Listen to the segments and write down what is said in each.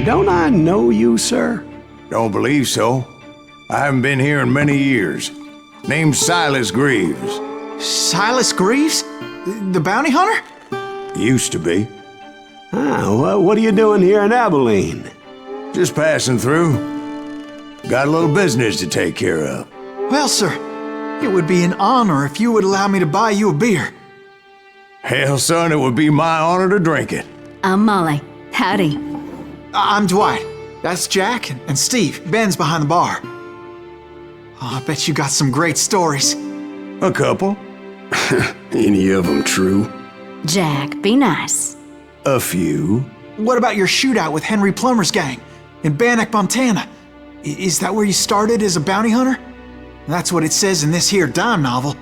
Don't I know you, sir? Don't believe so. I haven't been here in many years. Name's Silas Greaves. Silas Greaves? The bounty hunter? Used to be. Well, what are you doing here in Abilene? Just passing through. Got a little business to take care of. Well, sir, it would be an honor if you would allow me to buy you a beer. Hell, son, it would be my honor to drink it. I'm Molly. Howdy. I'm Dwight. That's Jack and Steve. Ben's behind the bar. Oh, I bet you got some great stories. A couple. Any of them true? Jack, be nice. A few. What about your shootout with Henry Plummer's gang in Bannock, Montana? Is that where you started as a bounty hunter? That's what it says in this here dime novel.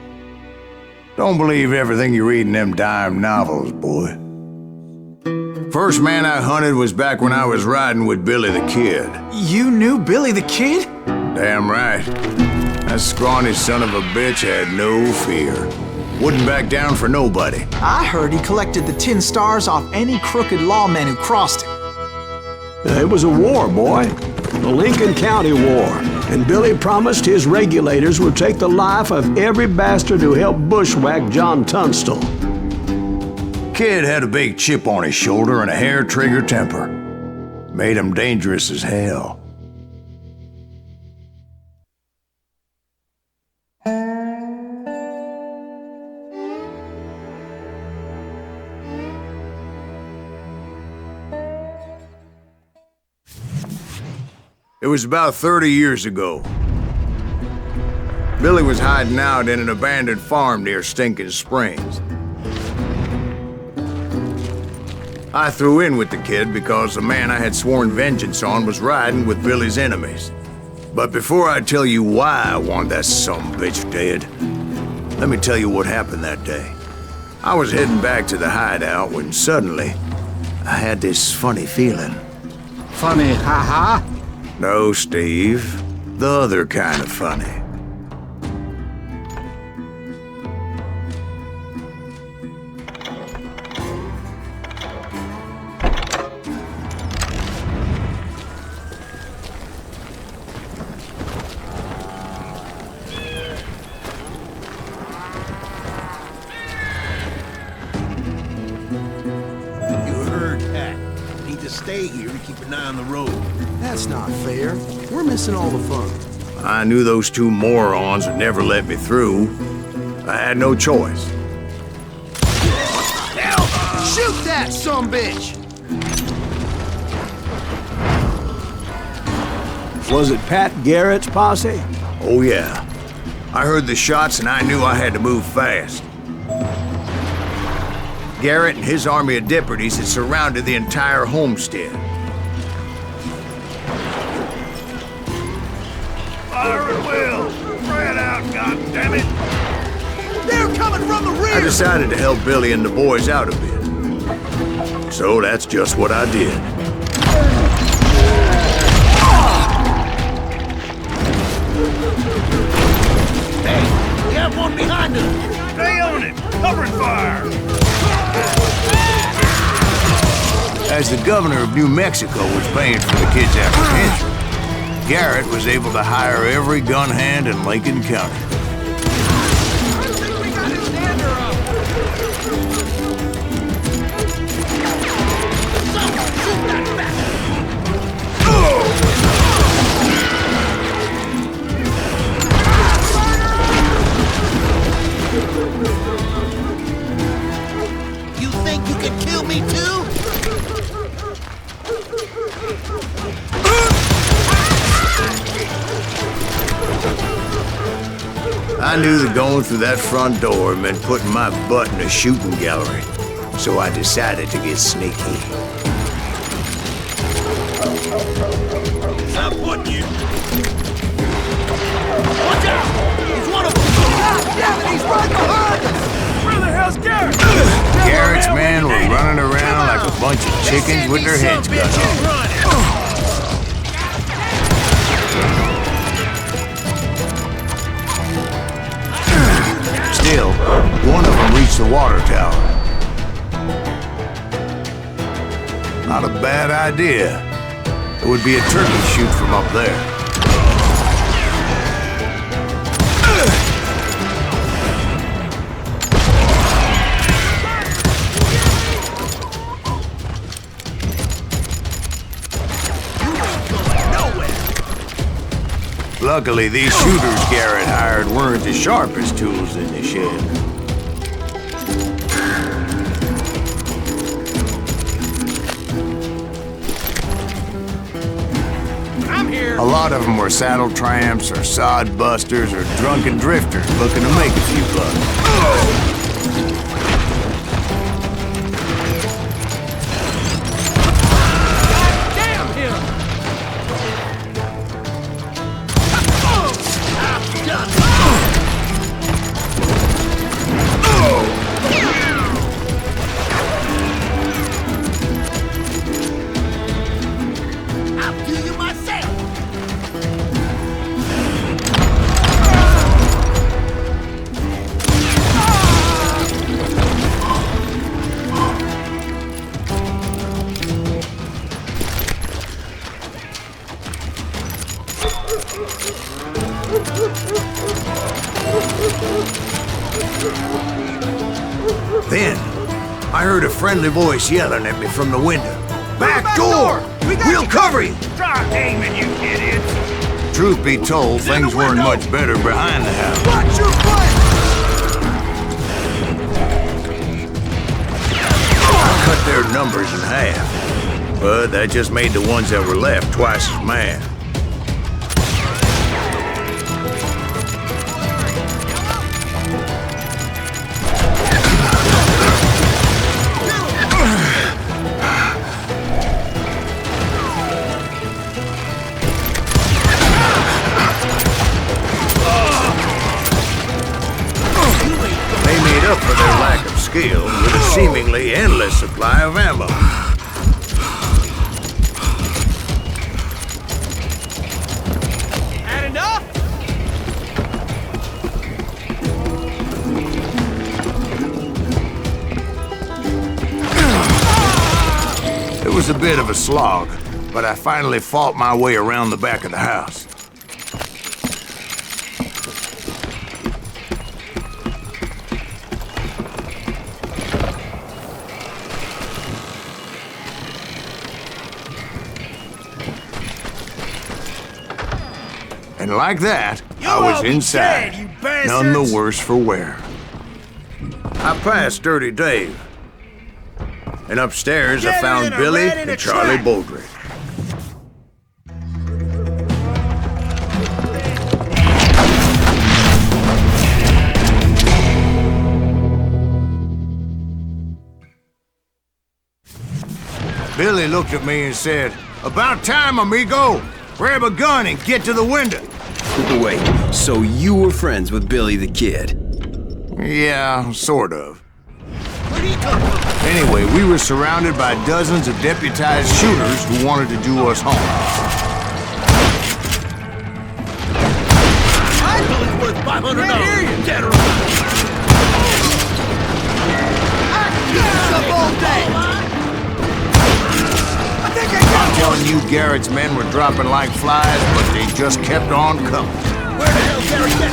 Don't believe everything you read in them dime novels, boy. First man I hunted was back when I was riding with Billy the Kid. You knew Billy the Kid? Damn right. That scrawny son of a bitch had no fear. Wouldn't back down for nobody. I heard he collected the 10 stars off any crooked lawmen who crossed him. It was a war, boy. The Lincoln County War. And Billy promised his regulators would take the life of every bastard who helped bushwhack John Tunstall. Kid had a big chip on his shoulder and a hair-trigger temper. Made him dangerous as hell. It was about 30 years ago. Billy was hiding out in an abandoned farm near Stinking Springs. I threw in with the kid because the man I had sworn vengeance on was riding with Billy's enemies. But before I tell you why I want that sumbitch dead, let me tell you what happened that day. I was heading back to the hideout when suddenly I had this funny feeling. Funny, haha? No, Steve. The other kind of funny. Stay here to keep an eye on the road. That's not fair. We're missing all the fun. I knew those two morons would never let me through. I had no choice. Hell, shoot that sumbitch! Was it Pat Garrett's posse? Oh yeah. I heard the shots and I knew I had to move fast. Garrett and his army of deputies had surrounded the entire homestead. Fire at will! Spread out, goddammit! They're coming from the rear! I decided to help Billy and the boys out a bit. So that's just what I did. Hey, we have one behind us! Stay on it! Covering fire! As the governor of New Mexico was paying for the kid's apprehension, Garrett was able to hire every gun hand in Lincoln County. You think you can kill me too? I knew that going through that front door meant putting my butt in a shooting gallery, so I decided to get sneaky. Stop putting you! Watch out! He's one of them! Damn it, he's right behind us! Where the hell's Garrett? Garrett's men were running around like a bunch of chickens with their heads cut off. Still, one of them reached the water tower. Not a bad idea. It would be a turkey shoot from up there. Luckily, these shooters Garrett hired weren't the sharpest tools in the shed. I'm here. A lot of them were saddle tramps or sod busters or drunken drifters looking to make a few bucks. Then, I heard a friendly voice yelling at me from the window. Back door! We'll cover you! Try aiming, you idiots! Truth be told, things weren't much better behind the house. Watch your fire! I cut their numbers in half, but that just made the ones that were left twice as mad. For their lack of skill with a seemingly endless supply of ammo. Had enough? It was a bit of a slog, but I finally fought my way around the back of the house. And like that, I was inside, none the worse for wear. I passed Dirty Dave, and upstairs I found Billy and Charlie Baldrick. Billy looked at me and said, "About time, amigo. Grab a gun and get to the window." Wait, so you were friends with Billy the Kid? Yeah, sort of. Anyway, we were surrounded by dozens of deputized shooters who wanted to do us harm. I Billy's worth $500. Get her up all day. I'm telling you, Garrett's men were dropping like flies, but they just kept on coming. Where the hell Garrett get?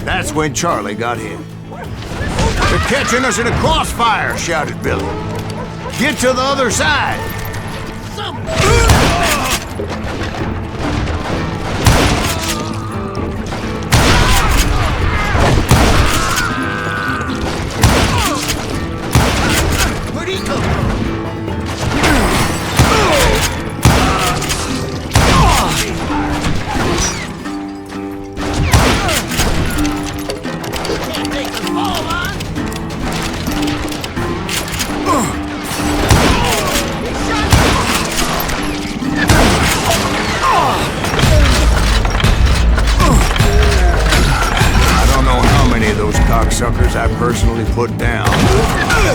That's when Charlie got hit. "They're catching us in a crossfire," shouted Billy. "Get to the other side!" Where'd he come from? orders I personally put down,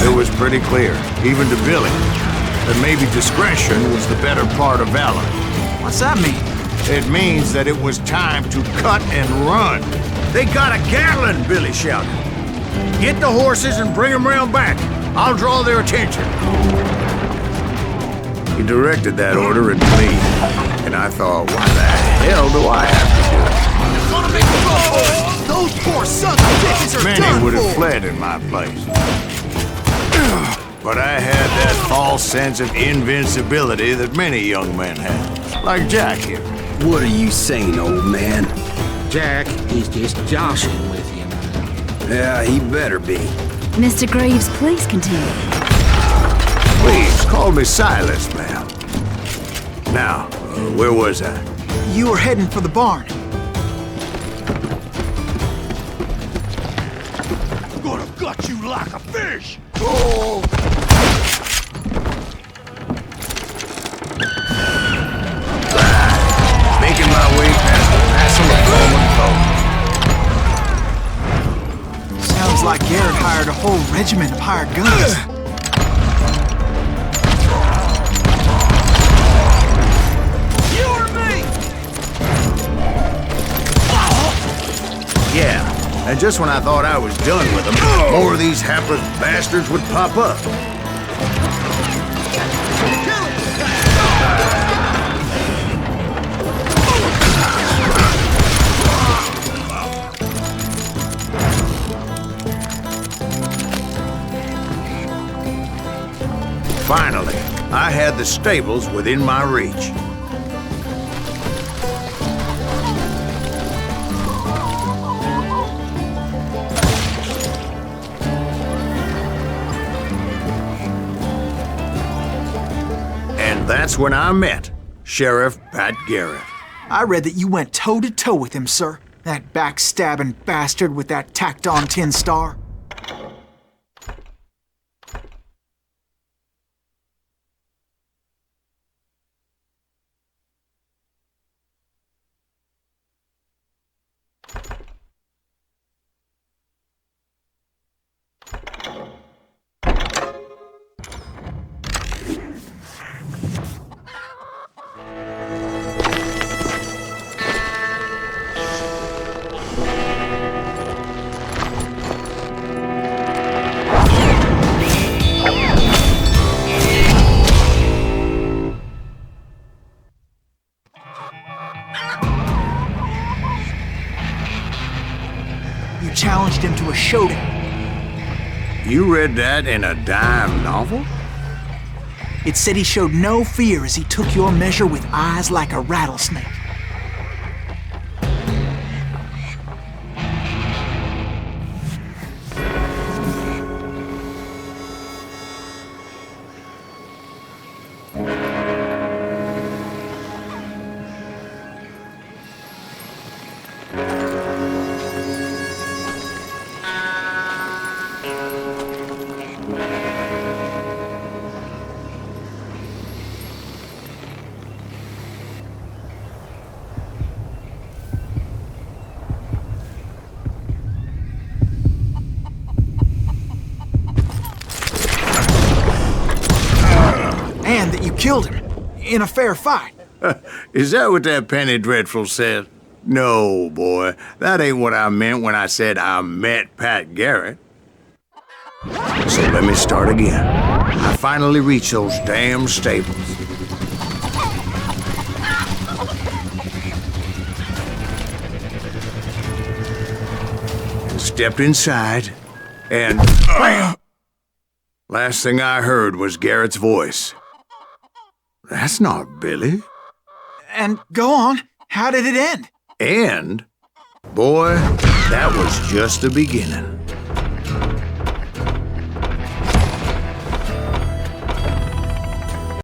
it was pretty clear, even to Billy, that maybe discretion was the better part of valor. What's that mean? It means that it was time to cut and run. They got a Gatling, Billy shouted. Get the horses and bring them round back. I'll draw their attention. He directed that order at me, and I thought, why the hell do I have to do it? Those poor sons of bitches are Many done would have for. fled in my place. But I had that false sense of invincibility that many young men have, like Jack here. What are you saying, old man? Jack, he's just joshing with you. Yeah, he better be. Mr. Greaves, please continue. Please, call me Silas, ma'am. Now, where was I? You were heading for the barn. I'm gonna gut you like a fish. Making my way past the passing of Roman foes. Sounds like Garrett hired a whole regiment of hired guns. You or me? Yeah, and just when I thought I was done with them, more of these hapless bastards would pop up. Finally, I had the stables within my reach. And that's when I met Sheriff Pat Garrett. I read that you went toe-to-toe with him, sir. That backstabbing bastard with that tacked-on tin star. You challenged him to a showdown. You read that in a dime novel? It said he showed no fear as he took your measure with eyes like a rattlesnake. And that you killed him in a fair fight. Is that what that penny dreadful said? No, boy. That ain't what I meant when I said I met Pat Garrett. So let me start again. I finally reached those damn stables. And stepped inside, and last thing I heard was Garrett's voice. That's not Billy. And go on, how did it end? And, boy, that was just the beginning.